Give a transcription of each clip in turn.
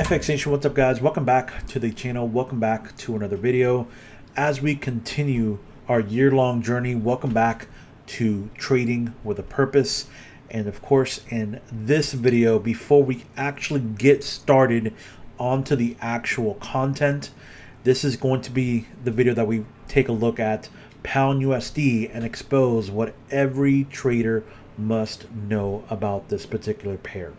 FX Nation, what's up guys? Welcome back to the channel. Welcome back to another video. As we continue our year-long journey, welcome back to Trading with a Purpose. And of course, in this video, before we actually get started onto the actual content, this is going to be the video that we take a look at Pound USD and expose what every trader must know about this particular pair.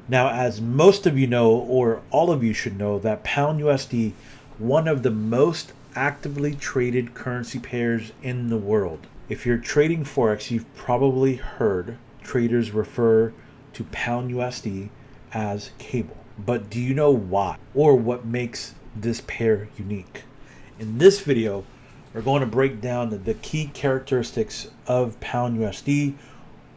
Now, as most of you know, or all of you should know, that Pound USD, one of the most actively traded currency pairs in the world. If you're trading Forex, you've probably heard traders refer to Pound USD as cable. But do you know why, or what makes this pair unique? In this video, we're going to break down the key characteristics of Pound USD,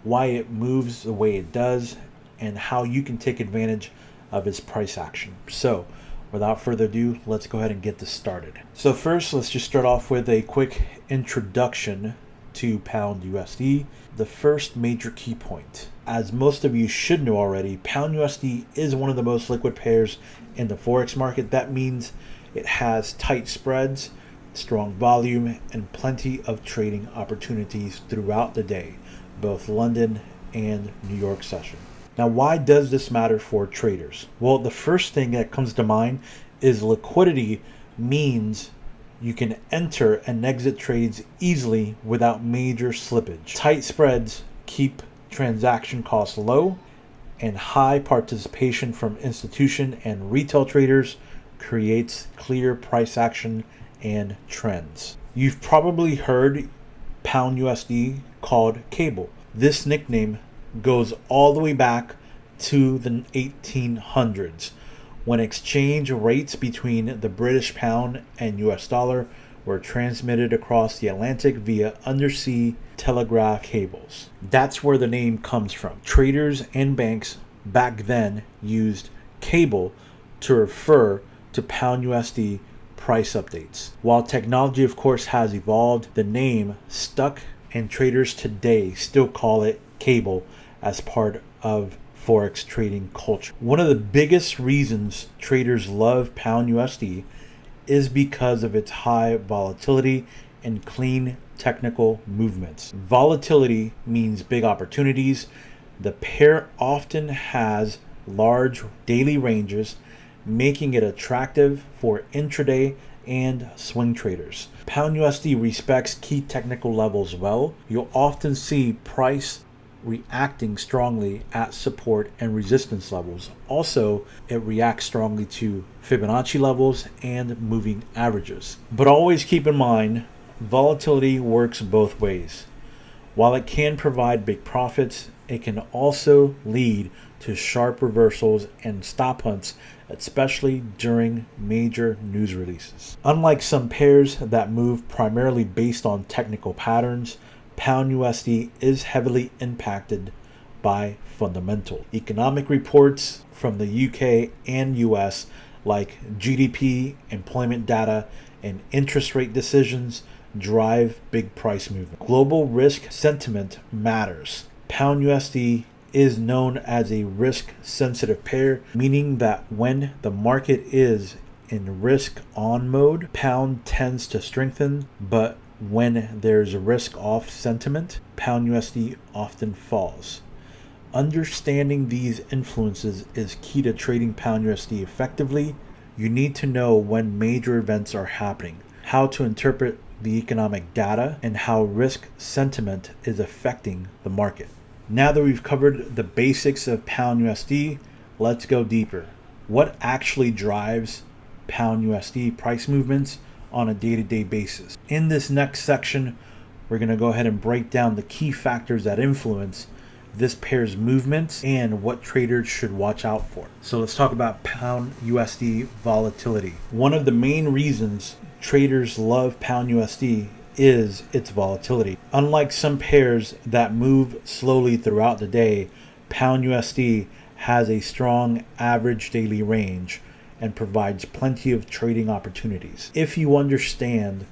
why it moves the way it does, and how you can take advantage of its price action. So without further ado, let's go ahead and get this started. So first, let's just start off with a quick introduction to Pound USD. The first major key point, as most of you should know already, Pound USD is one of the most liquid pairs in the Forex market. That means it has tight spreads, strong volume, and plenty of trading opportunities throughout the day, both London and New York session. Now, why does this matter for traders? Well, the first thing that comes to mind is liquidity means you can enter and exit trades easily without major slippage. Tight spreads keep transaction costs low, and high participation from institution and retail traders creates clear price action and trends. You've probably heard Pound USD called cable. This nickname goes all the way back to the 1800s, when exchange rates between the British pound and US dollar were transmitted across the Atlantic via undersea telegraph cables. That's where the name comes from. Traders and banks back then used cable to refer to Pound USD price updates. While technology of course has evolved, the name stuck, and traders today still call it cable as part of Forex trading culture. One of the biggest reasons traders love Pound USD is because of its high volatility and clean technical movements. Volatility means big opportunities. The pair often has large daily ranges, making it attractive for intraday and swing traders. Pound USD respects key technical levels well. You'll often see price reacting strongly at support and resistance levels. Also, it reacts strongly to Fibonacci levels and moving averages. But always keep in mind, volatility works both ways. While it can provide big profits, it can also lead to sharp reversals and stop hunts, especially during major news releases. Unlike some pairs that move primarily based on technical patterns, Pound USD is heavily impacted by fundamental. Economic reports from the UK and US, like GDP, employment data, and interest rate decisions, drive big price movement. Global risk sentiment matters. Pound USD is known as a risk-sensitive pair, meaning that when the market is in risk-on mode, pound tends to strengthen, but when there's a risk-off sentiment, Pound USD often falls. Understanding these influences is key to trading Pound USD effectively. You need to know when major events are happening, how to interpret the economic data, and how risk sentiment is affecting the market. Now that we've covered the basics of Pound USD, let's go deeper. What actually drives Pound USD price movements on a day-to-day basis? In this next section, we're going to go ahead and break down the key factors that influence this pair's movements and what traders should watch out for. So let's talk about Pound USD volatility. One of the main reasons traders love Pound USD is its volatility. Unlike some pairs that move slowly throughout the day, Pound USD has a strong average daily range and provides plenty of trading opportunities. If you understand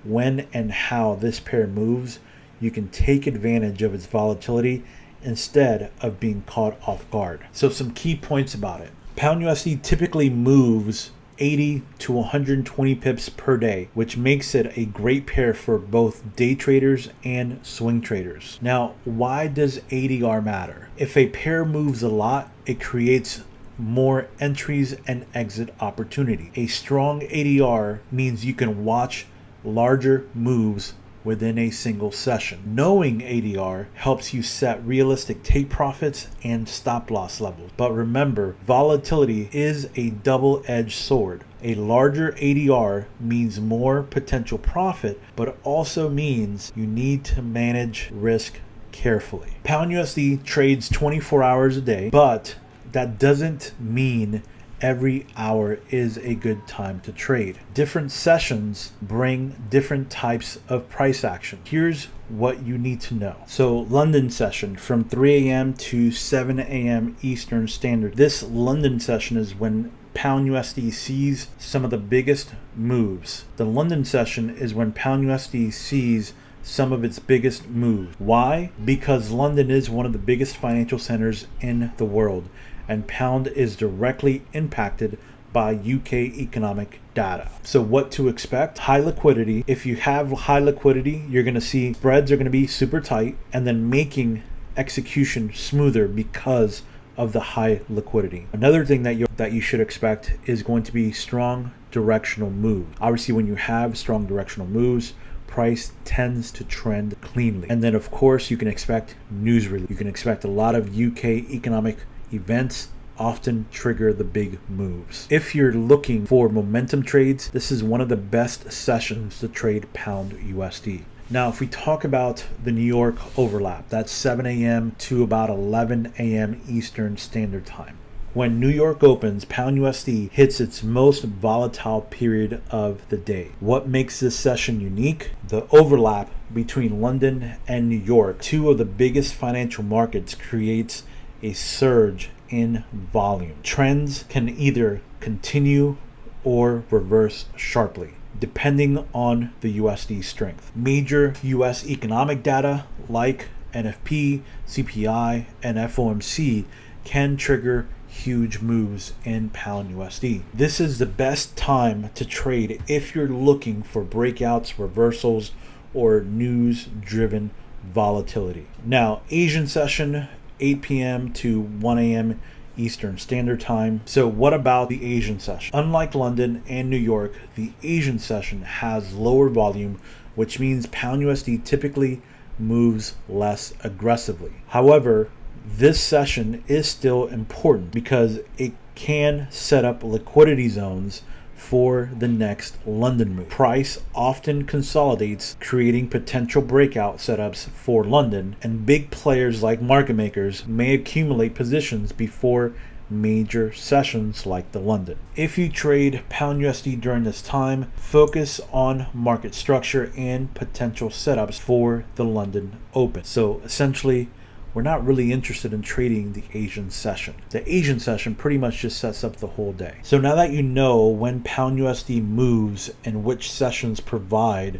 when and how this pair moves, you can take advantage of its volatility instead of being caught off guard. So some key points about it. Pound USD typically moves 80 to 120 pips per day, which makes it a great pair for both day traders and swing traders. Now, why does ADR matter? If a pair moves a lot, it creates more entries and exit opportunity. A strong ADR means you can watch larger moves within a single session. Knowing ADR helps you set realistic take profits and stop loss levels. But remember, volatility is a double-edged sword. A larger ADR means more potential profit, but also means you need to manage risk carefully. Pound USD trades 24 hours a day, but that doesn't mean every hour is a good time to trade. Different sessions bring different types of price action. Here's what you need to know. So London session from 3 a.m. to 7 a.m. Eastern Standard. This London session is when Pound USD sees some of the biggest moves. The London session is when Pound USD sees some of its biggest moves. Why? Because London is one of the biggest financial centers in the world, and pound is directly impacted by UK economic data. So what to expect? High liquidity. If you have high liquidity, you're going to see spreads are going to be super tight, and then making execution smoother because of the high liquidity. Another thing that you should expect is going to be strong directional moves. Obviously, when you have strong directional moves, price tends to trend cleanly. And then of course you can expect news release. You can expect a lot of UK economic events often trigger the big moves. If you're looking for momentum trades, this is one of the best sessions to trade pound USD. Now, if we talk about the New York overlap, that's 7 a.m. to about 11 a.m. Eastern Standard Time. When New York opens, pound USD hits its most volatile period of the day. What makes this session unique? The overlap between London and New York, two of the biggest financial markets, creates a surge in volume. Trends can either continue or reverse sharply, depending on the USD strength. Major US economic data like NFP, CPI, and FOMC can trigger huge moves in pound USD. This is the best time to trade if you're looking for breakouts, reversals, or news-driven volatility. Now, Asian session, 8 p.m. to 1 a.m. Eastern Standard Time. So what about the Asian session? Unlike London and New York, the Asian session has lower volume, which means pound USD typically moves less aggressively. However, this session is still important because it can set up liquidity zones for the next London move. Price often consolidates, creating potential breakout setups for London, and big players like market makers may accumulate positions before major sessions like the London. If you trade pound USD during this time, focus on market structure and potential setups for the London Open. So essentially, we're not really interested in trading the Asian session. The Asian session pretty much just sets up the whole day. So now that you know when pound USD moves and which sessions provide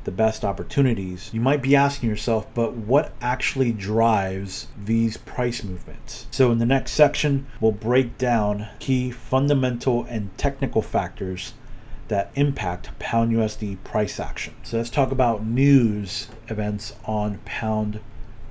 the best opportunities, you might be asking yourself, but what actually drives these price movements? So in the next section, we'll break down key fundamental and technical factors that impact pound USD price action. So let's talk about news events on pound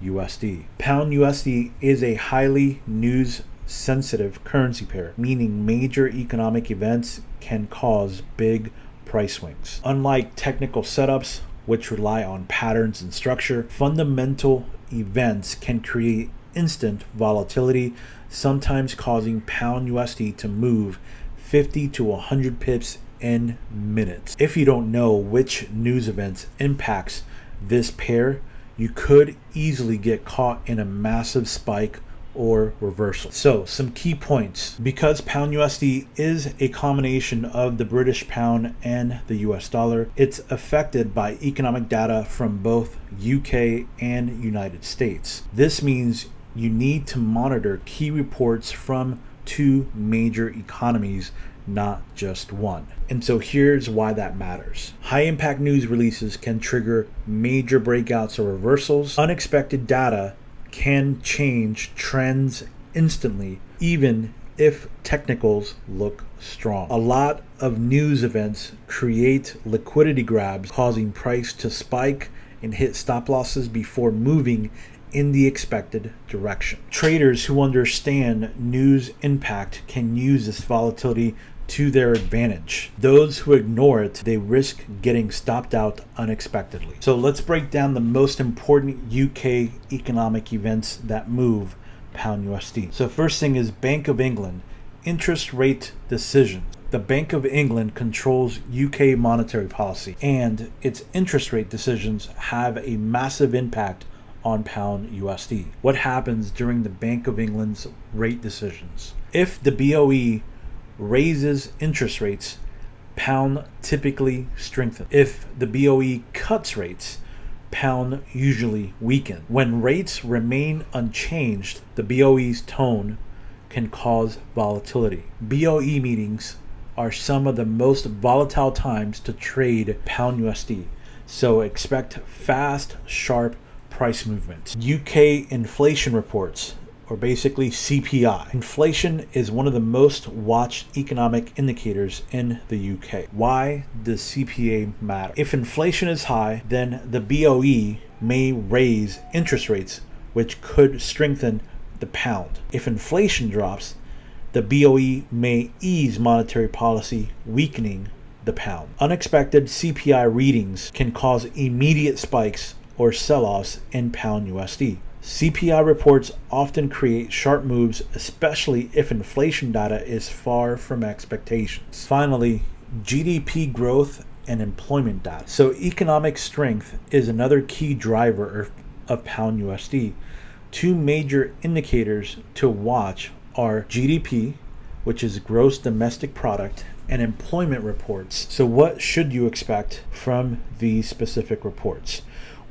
USD. Pound USD is a highly news sensitive currency pair, meaning major economic events can cause big price swings. Unlike technical setups, which rely on patterns and structure, fundamental events can create instant volatility, sometimes causing pound USD to move 50 to 100 pips in minutes. If you don't know which news events impacts this pair, you could easily get caught in a massive spike or reversal. So some key points. Because pound USD is a combination of the British pound and the US dollar, it's affected by economic data from both UK and United States. This means you need to monitor key reports from two major economies, not just one. And so here's why that matters. High impact news releases can trigger major breakouts or reversals. Unexpected data can change trends instantly, even if technicals look strong. A lot of news events create liquidity grabs, causing price to spike and hit stop losses before moving in the expected direction. Traders who understand news impact can use this volatility to their advantage. Those who ignore it, they risk getting stopped out unexpectedly. So let's break down the most important UK economic events that move pound USD. So first thing is Bank of England interest rate decision. The Bank of England controls UK monetary policy, and its interest rate decisions have a massive impact on pound USD. What happens during the Bank of England's rate decisions? If the BOE raises interest rates, pound typically strengthens. If the BOE cuts rates, pound usually weakens. When rates remain unchanged, the BOE's tone can cause volatility. BOE meetings are some of the most volatile times to trade pound USD, so expect fast, sharp price movements. UK inflation reports, or basically CPI. Inflation is one of the most watched economic indicators in the UK. Why does CPI matter? If inflation is high, then the BOE may raise interest rates, which could strengthen the pound. If inflation drops, the BOE may ease monetary policy, weakening the pound. Unexpected CPI readings can cause immediate spikes or sell-offs in pound USD. CPI reports often create sharp moves, especially if inflation data is far from expectations. Finally, GDP growth and employment data. So economic strength is another key driver of pound USD. Two major indicators to watch are GDP, which is gross domestic product, and employment reports. So what should you expect from these specific reports?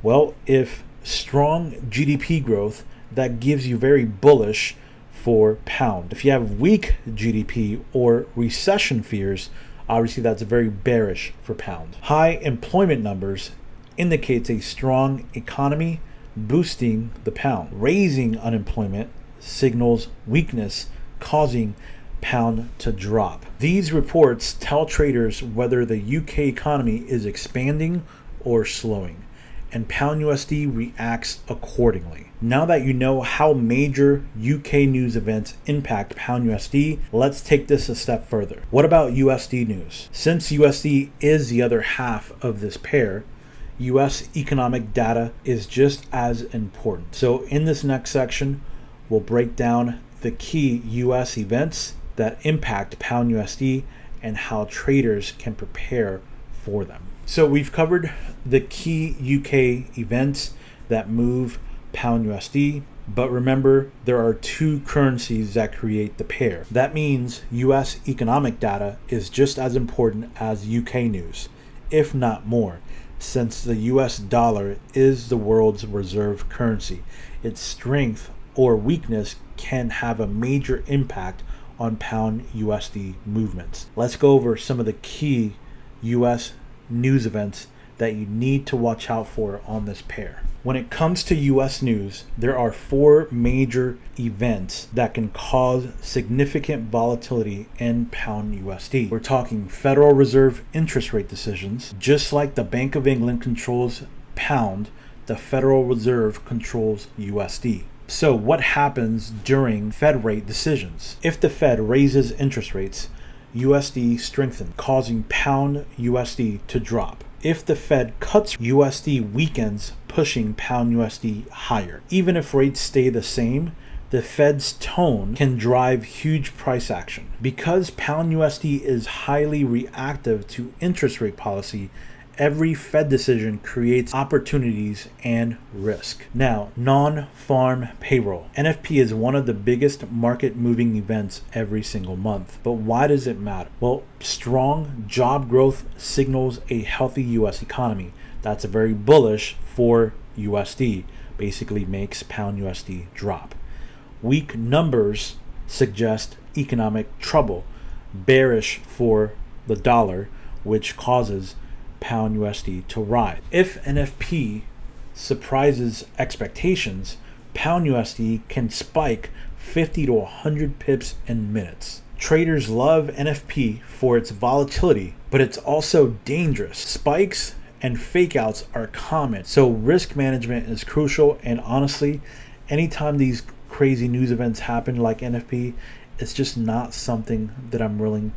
Well, if strong GDP growth, that gives you very bullish for pound. If you have weak GDP or recession fears, obviously that's very bearish for pound. High employment numbers indicates a strong economy, boosting the pound. Raising unemployment signals weakness, causing pound to drop. These reports tell traders whether the UK economy is expanding or slowing, and pound USD reacts accordingly. Now that you know how major UK news events impact pound USD, let's take this a step further. What about USD news? Since USD is the other half of this pair, US economic data is just as important. So in this next section, we'll break down the key US events that impact pound USD and how traders can prepare for them. So we've covered the key UK events that move pound USD, but remember there are two currencies that create the pair. That means US economic data is just as important as UK news, if not more, since the US dollar is the world's reserve currency. Its strength or weakness can have a major impact on pound USD movements. Let's go over some of the key US news events that you need to watch out for on this pair. When it comes to US news, there are four major events that can cause significant volatility in pound USD. We're talking Federal Reserve interest rate decisions. Just like the Bank of England controls pound, the Federal Reserve controls USD. So what happens during Fed rate decisions? If the Fed raises interest rates, USD strengthens, causing pound USD to drop. If the Fed cuts, USD weakens, pushing pound USD higher. Even if rates stay the same, the Fed's tone can drive huge price action. Because pound USD is highly reactive to interest rate policy, every Fed decision creates opportunities and risk. Now, non-farm payroll. NFP is one of the biggest market moving events every single month. But why does it matter? Well, strong job growth signals a healthy US economy. That's very bullish for USD. Basically makes pound USD drop. Weak numbers suggest economic trouble. Bearish for the dollar, which causes pound USD to rise. If NFP surprises expectations, pound USD can spike 50 to 100 pips in minutes. Traders love NFP for its volatility, but it's also dangerous. Spikes and fakeouts are common, so risk management is crucial. And honestly, anytime these crazy news events happen like NFP, it's just not something that I'm willing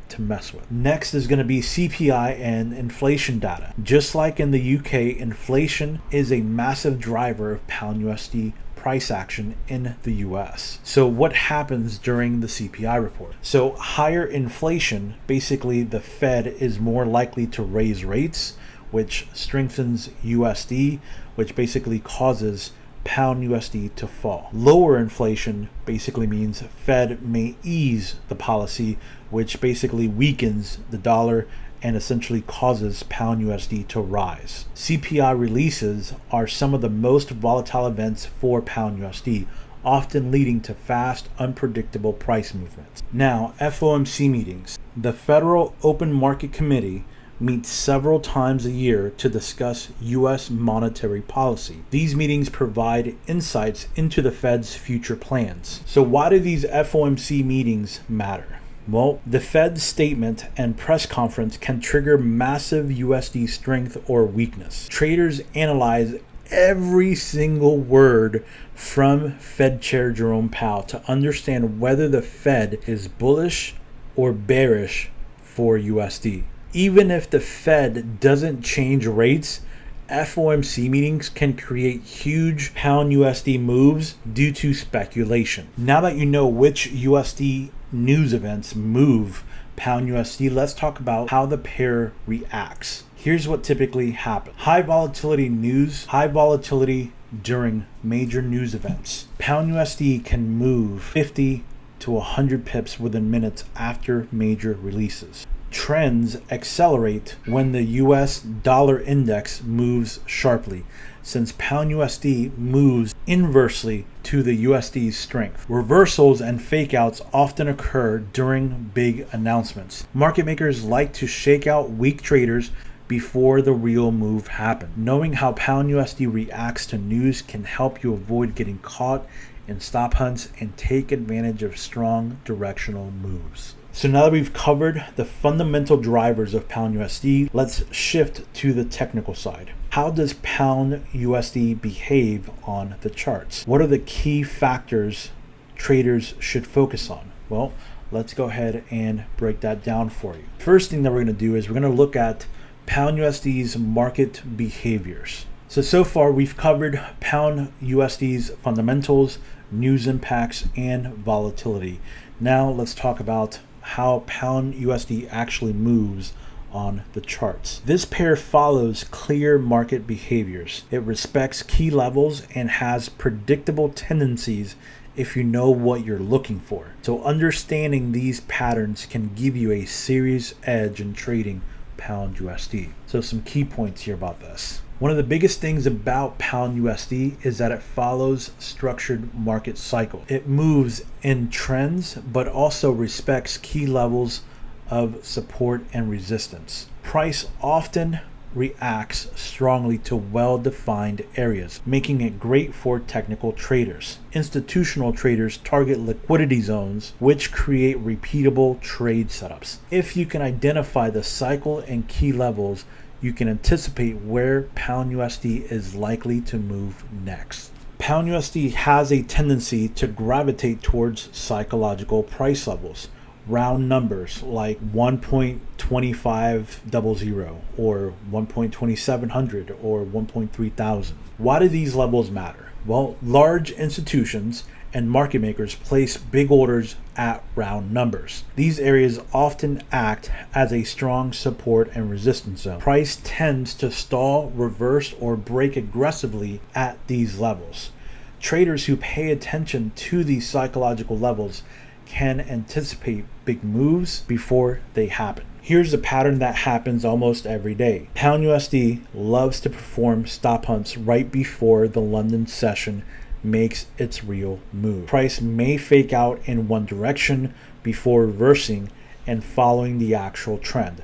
to mess with. Next is going to be CPI and inflation data. Just like in the UK, inflation is a massive driver of pound USD price action in the US. So what happens during the CPI report? So higher inflation, basically the Fed is more likely to raise rates, which strengthens USD, which basically causes pound USD to fall. Lower inflation basically means Fed may ease the policy, which basically weakens the dollar and essentially causes pound USD to rise. CPI releases are some of the most volatile events for pound USD, often leading to fast, unpredictable price movements. Now, FOMC meetings. The Federal Open Market Committee meets several times a year to discuss U.S. monetary policy. These meetings provide insights into the Fed's future plans. So why do these FOMC meetings matter? Well, the Fed's statement and press conference can trigger massive USD strength or weakness. Traders analyze every single word from Fed Chair Jerome Powell to understand whether the Fed is bullish or bearish for USD. Even if the Fed doesn't change rates, FOMC meetings can create huge pound USD moves due to speculation. Now that you know which USD news events move pound USD, let's talk about how the pair reacts. Here's what typically happens. High volatility news, high volatility during major news events. Pound USD can move 50 to 100 pips within minutes after major releases. Trends accelerate when the US dollar index moves sharply, since pound USD moves inversely to the USD's strength. Reversals and fakeouts often occur during big announcements. Market makers like to shake out weak traders before the real move happens. Knowing how pound USD reacts to news can help you avoid getting caught in stop hunts and take advantage of strong directional moves. So now that we've covered the fundamental drivers of pound USD, let's shift to the technical side. How does pound USD behave on the charts? What are the key factors traders should focus on? Well, let's go ahead and break that down for you. First thing that we're going to do is we're going to look at pound USD's market behaviors. So far we've covered pound USD's fundamentals, news impacts, and volatility. Now let's talk about how pound USD actually moves on the charts. This pair follows clear market behaviors. It respects key levels and has predictable tendencies if you know what you're looking for. So understanding these patterns can give you a serious edge in trading pound USD. So some key points here about this. One of the biggest things about pound USD is that it follows structured market cycle. It moves in trends, but also respects key levels of support and resistance. Price often reacts strongly to well-defined areas, making it great for technical traders. Institutional traders target liquidity zones, which create repeatable trade setups. If you can identify the cycle and key levels, you can anticipate where pound USD is likely to move next. Pound USD has a tendency to gravitate towards psychological price levels. Round numbers like 1.2500 or 1.2700 or 1.3000. Why do these levels matter? Well, large institutions and market makers place big orders at round numbers. These areas often act as a strong support and resistance zone. Price tends to stall, reverse, or break aggressively at these levels. Traders who pay attention to these psychological levels can anticipate big moves before they happen. Here's a pattern that happens almost every day. Pound USD loves to perform stop hunts right before the London session makes its real move. Price may fake out in one direction before reversing and following the actual trend.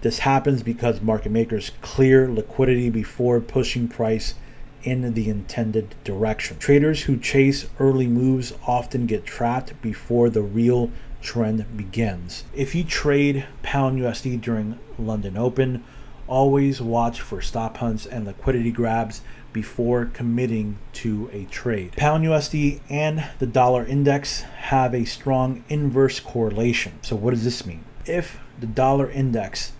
This happens because market makers clear liquidity before pushing price in the intended direction. Traders who chase early moves often get trapped before the real trend begins. If you trade pound USD during London Open, always watch for stop hunts and liquidity grabs before committing to a trade. Pound USD and the dollar index have a strong inverse correlation. So what does this mean? If the dollar index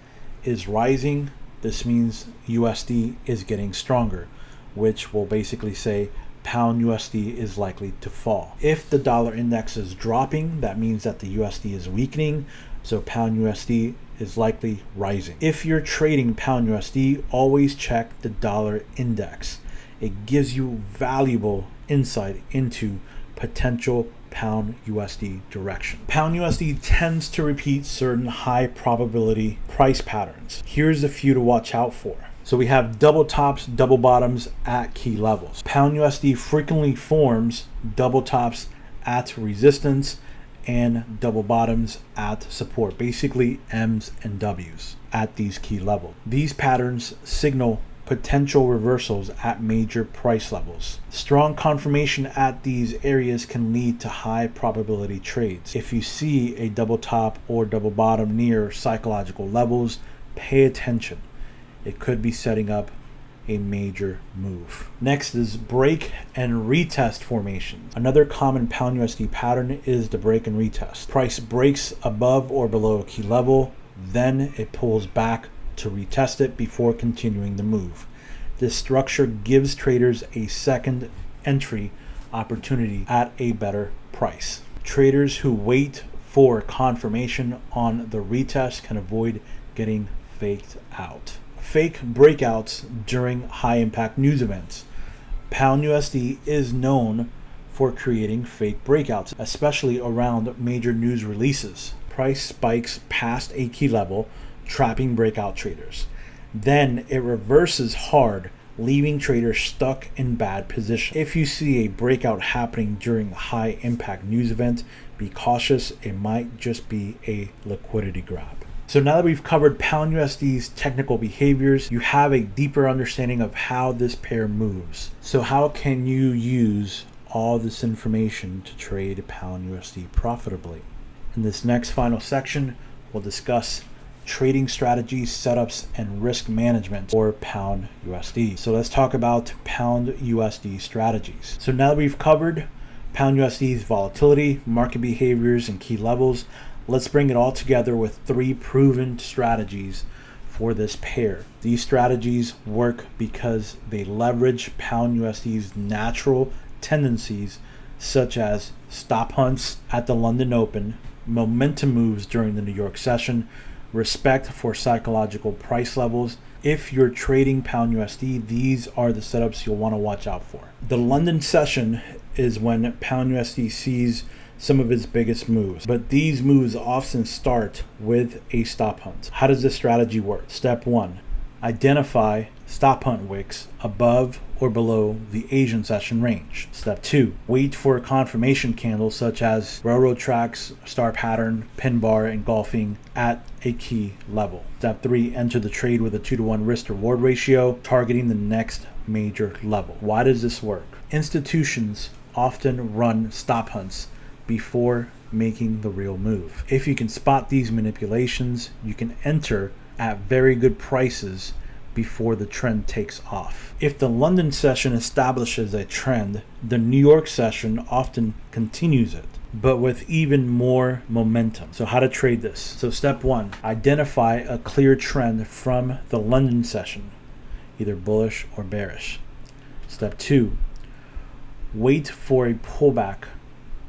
is rising, this means USD is getting stronger, which will basically say pound USD is likely to fall. If the dollar index is dropping, that means that the USD is weakening, so pound USD is likely rising. If you're trading pound USD, always check the dollar index. It gives you valuable insight into potential pound USD direction. Pound USD tends to repeat certain high probability price patterns. Here's a few to watch out for. So we have double tops, double bottoms at key levels. Pound USD frequently forms double tops at resistance and double bottoms at support, basically M's and W's at these key levels. These patterns signal potential reversals at major price levels. Strong confirmation at these areas can lead to high probability trades. If you see a double top or double bottom near psychological levels, pay attention. It could be setting up a major move. Next is break and retest formation. Another common pound USD pattern is the break and retest. Price breaks above or below a key level, then it pulls back to retest it before continuing the move. This structure gives traders a second entry opportunity at a better price. Traders who wait for confirmation on the retest can avoid getting faked out. Fake breakouts during high impact news events. Pound USD is known for creating fake breakouts, especially around major news releases. Price spikes past a key level, trapping breakout traders. Then it reverses hard, leaving traders stuck in bad position. If you see a breakout happening during a high impact news event, be cautious. It might just be a liquidity grab. So now that we've covered pound USD's technical behaviors, you have a deeper understanding of how this pair moves. So how can you use all this information to trade pound USD profitably? In this next final section, we'll discuss trading strategies, setups, and risk management for pound USD. So let's talk about pound USD strategies. So now that we've covered pound USD's volatility, market behaviors, and key levels, let's bring it all together with 3 proven strategies for this pair. These strategies work because they leverage pound USD's natural tendencies, such as stop hunts at the London Open, momentum moves during the New York session, respect for psychological price levels. If you're trading pound USD, these are the setups you'll want to watch out for. The London session is when pound USD sees some of its biggest moves, but these moves often start with a stop hunt. How does this strategy work? Step 1, identify stop hunt wicks above or below the Asian session range. Step 2, wait for a confirmation candle such as railroad tracks, star pattern, pin bar, engulfing at a key level. Step 3, enter the trade with a 2-to-1 risk to reward ratio, targeting the next major level. Why does this work? Institutions often run stop hunts before making the real move. If you can spot these manipulations, you can enter at very good prices before the trend takes off. If the London session establishes a trend, the New York session often continues it, but with even more momentum. So how to trade this? So step 1, identify a clear trend from the London session, either bullish or bearish. Step 2, wait for a pullback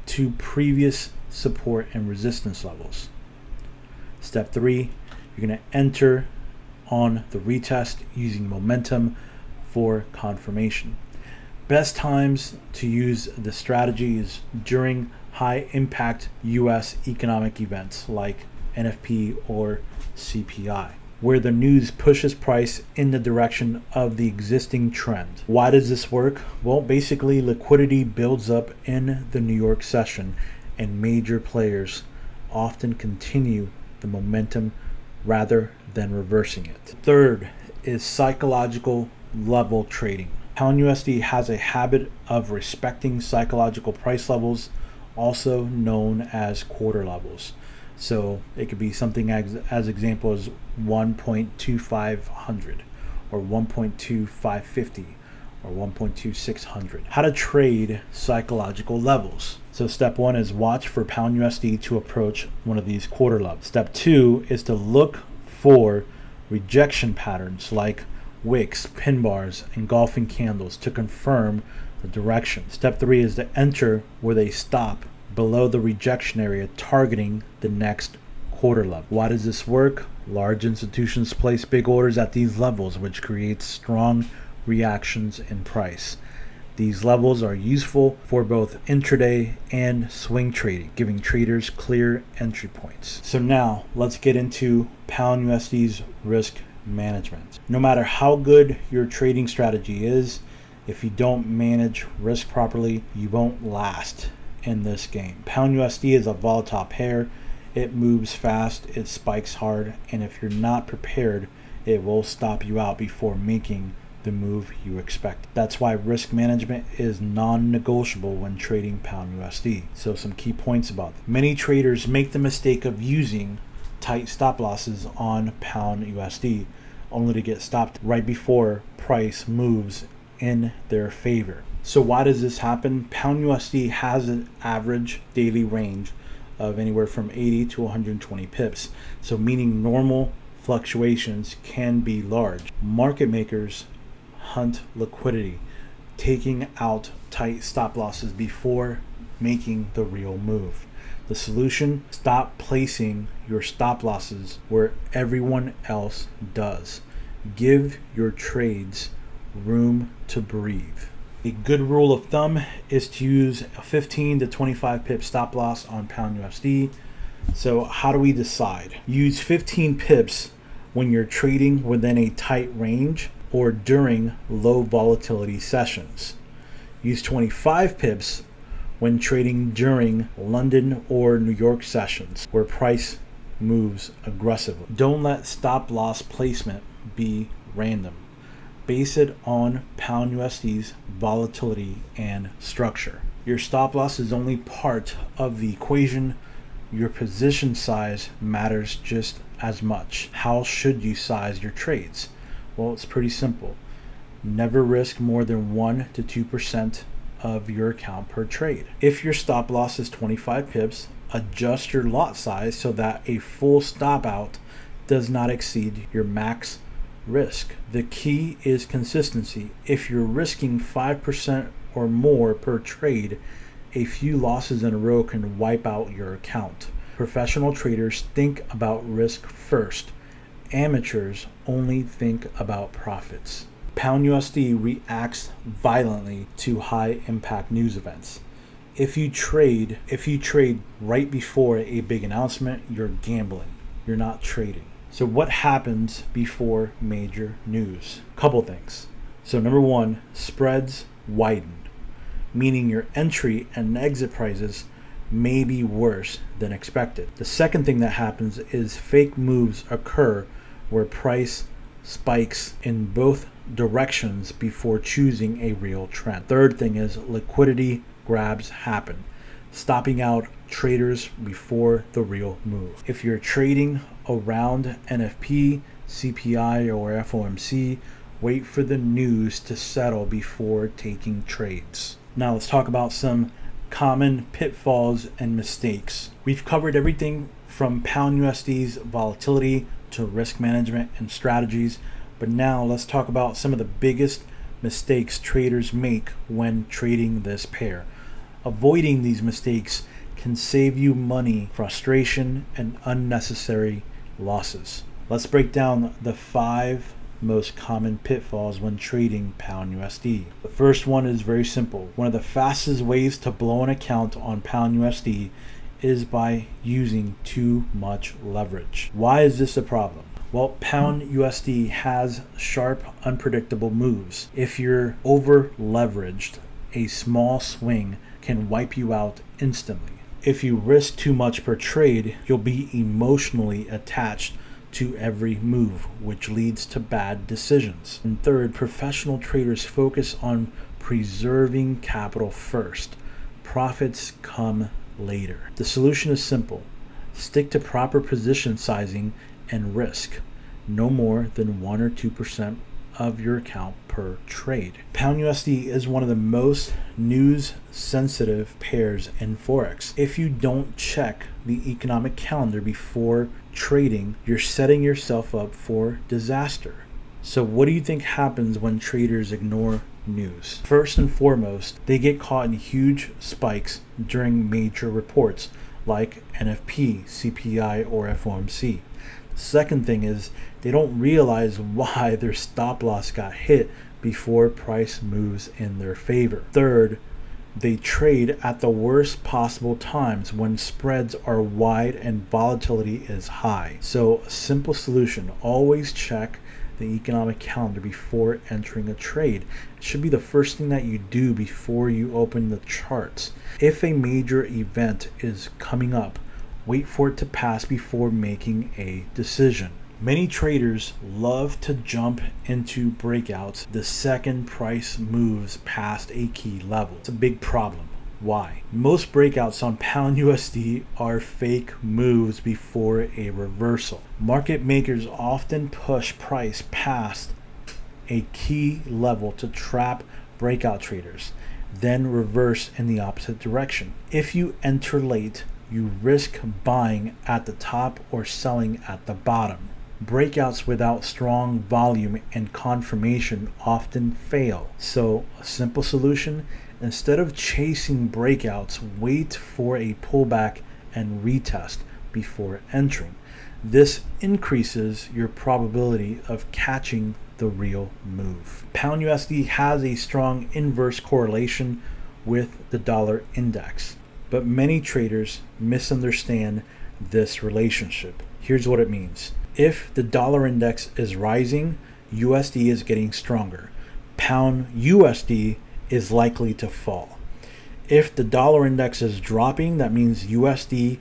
to previous support and resistance levels. Step 3, you're going to enter on the retest using momentum for confirmation. Best times to use the strategy is during high impact US economic events like NFP or CPI, where the news pushes price in the direction of the existing trend. Why does this work? Well, basically liquidity builds up in the New York session and major players often continue the momentum rather than reversing it. Third is psychological level trading. Pound USD has a habit of respecting psychological price levels, also known as quarter levels. So it could be something as example as 1.2500 or 1.2550 or 1.2600. How to trade psychological levels. So step 1 is watch for Pound USD to approach one of these quarter levels. Step 2 is to look for rejection patterns like wicks, pin bars, engulfing candles to confirm the direction. Step 3 is to enter where they stop below the rejection area, targeting the next quarter level. Why does this work? Large institutions place big orders at these levels, which creates strong reactions in price. These levels are useful for both intraday and swing trading, giving traders clear entry points. So now let's get into Pound USD's risk management. No matter how good your trading strategy is, if you don't manage risk properly, you won't last in this game. Pound USD is a volatile pair. It moves fast, it spikes hard, and if you're not prepared, it will stop you out before making the move you expect. That's why risk management is non-negotiable when trading Pound USD. So some key points about this. Many traders make the mistake of using tight stop losses on Pound USD only to get stopped right before price moves in their favor. So why does this happen? Pound USD has an average daily range of anywhere from 80 to 120 pips. So meaning normal fluctuations can be large. Market makers hunt liquidity, taking out tight stop losses before making the real move. The solution: stop placing your stop losses where everyone else does. Give your trades room to breathe. A good rule of thumb is to use a 15 to 25 pip stop loss on Pound USD. So how do we decide? Use 15 pips when you're trading within a tight range or during low volatility sessions. Use 25 pips when trading during London or New York sessions where price moves aggressively. Don't let stop loss placement be random. Base it on Pound USD's volatility and structure. Your stop loss is only part of the equation. Your position size matters just as much. How should you size your trades? Well, it's pretty simple. Never risk more than 1 to 2% of your account per trade. If your stop loss is 25 pips, adjust your lot size so that a full stop out does not exceed your max risk. The key is consistency. If you're risking 5% or more per trade, a few losses in a row can wipe out your account. Professional traders think about risk first. Amateurs only think about profits. Pound USD reacts violently to high impact news events. If you trade right before a big announcement, you're gambling. You're not trading. So what happens before major news? Couple things. So number 1, spreads widen, meaning your entry and exit prices may be worse than expected. The second thing that happens is fake moves occur where price spikes in both directions before choosing a real trend. Third thing is liquidity grabs happen, stopping out traders before the real move. If you're trading around NFP, CPI, or FOMC, wait for the news to settle before taking trades. Now let's talk about some common pitfalls and mistakes. We've covered everything from Pound USD's volatility to risk management and strategies, but now let's talk about some of the biggest mistakes traders make when trading this pair. Avoiding these mistakes can save you money, frustration, and unnecessary losses. Let's break down the 5 most common pitfalls when trading Pound USD. The first one is very simple. One of the fastest ways to blow an account on Pound USD is by using too much leverage. Why is this a problem? Well, Pound USD has sharp, unpredictable moves. If you're over leveraged, a small swing can wipe you out instantly. If you risk too much per trade, you'll be emotionally attached to every move, which leads to bad decisions. And third, professional traders focus on preserving capital first. Profits come later. The solution is simple. Stick to proper position sizing and risk. No more than 1 or 2% of your account per trade. Pound USD is one of the most news sensitive pairs in Forex. If you don't check the economic calendar before trading, you're setting yourself up for disaster. So what do you think happens when traders ignore news? First and foremost, they get caught in huge spikes during major reports like NFP, CPI, or FOMC. Second thing is they don't realize why their stop loss got hit before price moves in their favor. Third, they trade at the worst possible times when spreads are wide and volatility is high. So a simple solution, always check the economic calendar before entering a trade. It should be the first thing that you do before you open the charts. If a major event is coming up, wait for it to pass before making a decision. Many traders love to jump into breakouts the second price moves past a key level. It's a big problem. Why? Most breakouts on Pound USD are fake moves before a reversal. Market makers often push price past a key level to trap breakout traders, then reverse in the opposite direction. If you enter late, you risk buying at the top or selling at the bottom. Breakouts without strong volume and confirmation often fail. So a simple solution, instead of chasing breakouts, wait for a pullback and retest before entering. This increases your probability of catching the real move. Pound USD has a strong inverse correlation with the dollar index, but many traders misunderstand this relationship. Here's what it means. If the dollar index is rising, USD is getting stronger. Pound USD is likely to fall. If the dollar index is dropping, that means USD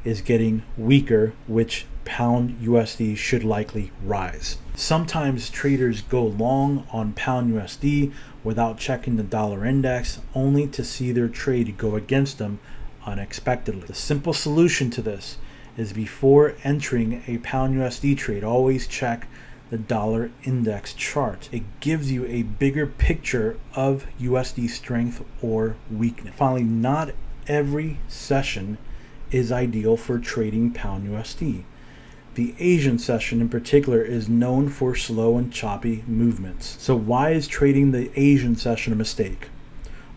is getting weaker, which Pound USD should likely rise. Sometimes traders go long on Pound USD without checking the dollar index, only to see their trade go against them unexpectedly. The simple solution to this is before entering a Pound USD trade, always check the dollar index chart. It gives you a bigger picture of USD strength or weakness. Finally, not every session is ideal for trading Pound USD. The Asian session in particular is known for slow and choppy movements. So why is trading the Asian session a mistake?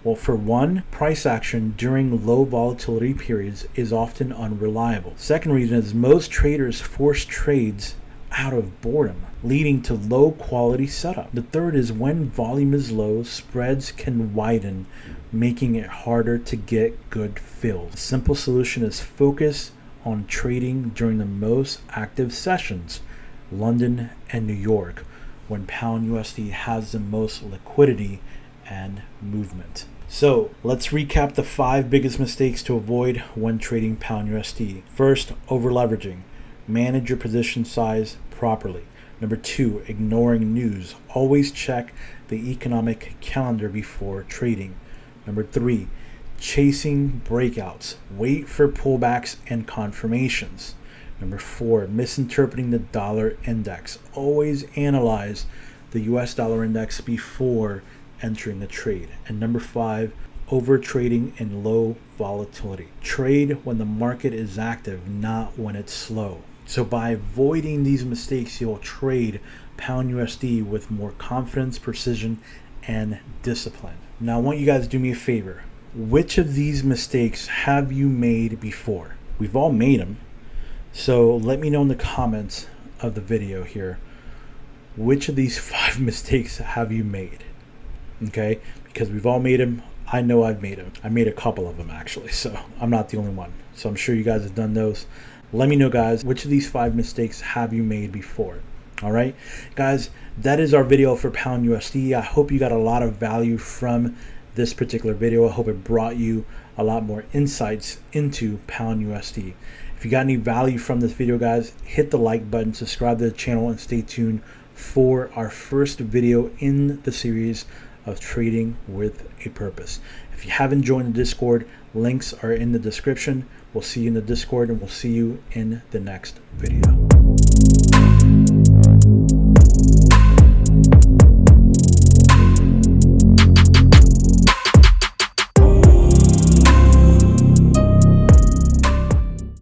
Well, for one, price action during low volatility periods is often unreliable. Second reason is most traders force trades out of boredom, leading to low quality setup. The third is when volume is low, spreads can widen, making it harder to get good fills. The simple solution is focus on trading during the most active sessions, London and New York, when Pound USD has the most liquidity and movement. So let's recap the 5 biggest mistakes to avoid when trading Pound USD. First, over leveraging. Manage your position size properly. Number 2, ignoring news. Always check the economic calendar before trading. Number 3, chasing breakouts. Wait for pullbacks and confirmations. Number 4, misinterpreting the dollar index. Always analyze the US dollar index before entering a trade. And number 5, over trading in low volatility. Trade when the market is active, not when it's slow. So by avoiding these mistakes, you'll trade Pound USD with more confidence, precision, and discipline. Now I want you guys to do me a favor. Which of these mistakes have you made before? We've all made them. So let me know in the comments of the video here, which of these 5 mistakes have you made? Okay, because we've all made them. I know I've made them. I made a couple of them actually, so I'm not the only one. So I'm sure you guys have done those. Let me know, guys, which of these 5 mistakes have you made before? All right, guys, that is our video for Pound USD. I hope you got a lot of value from this particular video. I hope it brought you a lot more insights into Pound USD. If you got any value from this video, guys, hit the like button, subscribe to the channel, and stay tuned for our first video in the series of Trading with a Purpose. If you haven't joined the Discord, links are in the description. We'll see you in the Discord, and we'll see you in the next video.